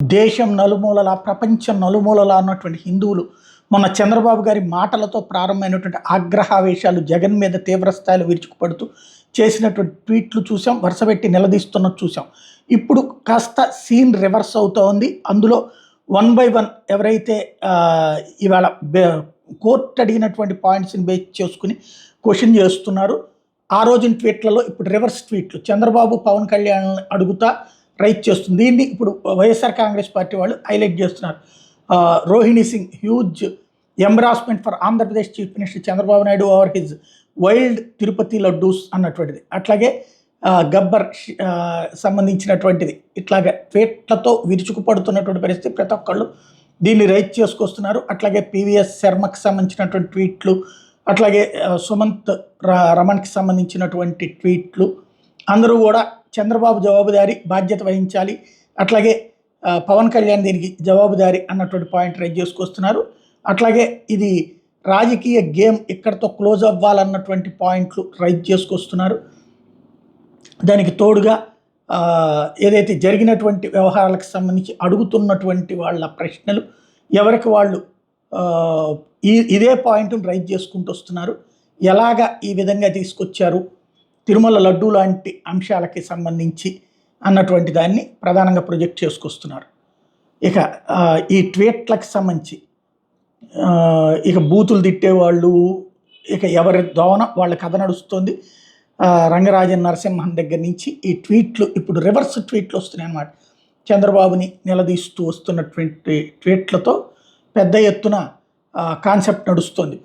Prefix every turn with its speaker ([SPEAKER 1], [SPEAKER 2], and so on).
[SPEAKER 1] దేశం నలుమూలల ప్రపంచం నలుమూలల ఉన్నటువంటి హిందువులు మొన్న చంద్రబాబు గారి మాటలతో ప్రారంభమైనటువంటి ఆగ్రహావేశాలు జగన్ మీద తీవ్రస్థాయిలో విరుచుకుపడుతూ చేసినటువంటి ట్వీట్లు చూసాం, వరుసపెట్టి నిలదీస్తున్నది చూసాం. ఇప్పుడు కాస్త సీన్ రివర్స్ అవుతూ ఉంది. అందులో 1 by 1 ఎవరైతే ఇవాళ కోర్టు అడిగినటువంటి పాయింట్స్ని బేస్ చేసుకుని క్వశ్చన్ చేస్తున్నారు. ఆ రోజున ట్వీట్లలో ఇప్పుడు రివర్స్ ట్వీట్లు చంద్రబాబు పవన్ కళ్యాణ్ అడుగుతా రైట్ చేస్తుంది. దీన్ని ఇప్పుడు వైఎస్ఆర్ కాంగ్రెస్ పార్టీ వాళ్ళు హైలైట్ చేస్తున్నారు. Rohini Singh huge embarrassment for Andhra Pradesh chief minister Chandrababu Naidu over his wild Tirupati laddoos అన్నటువంటిది, అట్లాగే గబ్బర్ సంబంధించినటువంటిది, ఇట్లాగే ట్వీట్లతో విరుచుకుపడుతున్నటువంటి పరిస్థితి. ప్రతి ఒక్కళ్ళు దీన్ని రైట్ చేసుకొస్తున్నారు. అట్లాగే పివిఎస్ శర్మకి సంబంధించినటువంటి ట్వీట్లు, అట్లాగే సుమంత్ రమణ్కి సంబంధించినటువంటి ట్వీట్లు, అందరూ కూడా చంద్రబాబు జవాబుదారీ, బాధ్యత వహించాలి, అట్లాగే పవన్ కళ్యాణ్ దీనికి జవాబుదారీ అన్నటువంటి పాయింట్ రైజ్ చేసుకొస్తున్నారు. అట్లాగే ఇది రాజకీయ గేమ్ ఇక్కడతో క్లోజ్ అవ్వాలన్నటువంటి పాయింట్లు రైజ్ చేసుకొస్తున్నారు. దానికి తోడుగా ఏదైతే జరిగినటువంటి వ్యవహారాలకు సంబంధించి అడుగుతున్నటువంటి వాళ్ళ ప్రశ్నలు ఎవరికి వాళ్ళు ఇదే పాయింట్ను రైజ్ చేసుకుంటూ వస్తున్నారు. ఎలాగా ఈ విధంగా తీసుకొచ్చారు తిరుమల లడ్డూ లాంటి అంశాలకి సంబంధించి అన్నటువంటి దాన్ని ప్రధానంగా ప్రొజెక్ట్ చేసుకొస్తున్నారు. ఇక ఈ ట్వీట్లకు సంబంధించి ఇక బూతులు తిట్టేవాళ్ళు, ఇక ఎవరి దోన వాళ్ళ కథ నడుస్తుంది. రంగరాజన్ నరసింహన్ దగ్గర నుంచి ఈ ట్వీట్లు ఇప్పుడు రివర్స్ ట్వీట్లు వస్తున్నాయి అన్నమాట. చంద్రబాబుని నిలదీస్తూ వస్తున్నటువంటి ట్వీట్లతో పెద్ద ఎత్తున కాన్సెప్ట్ నడుస్తుంది.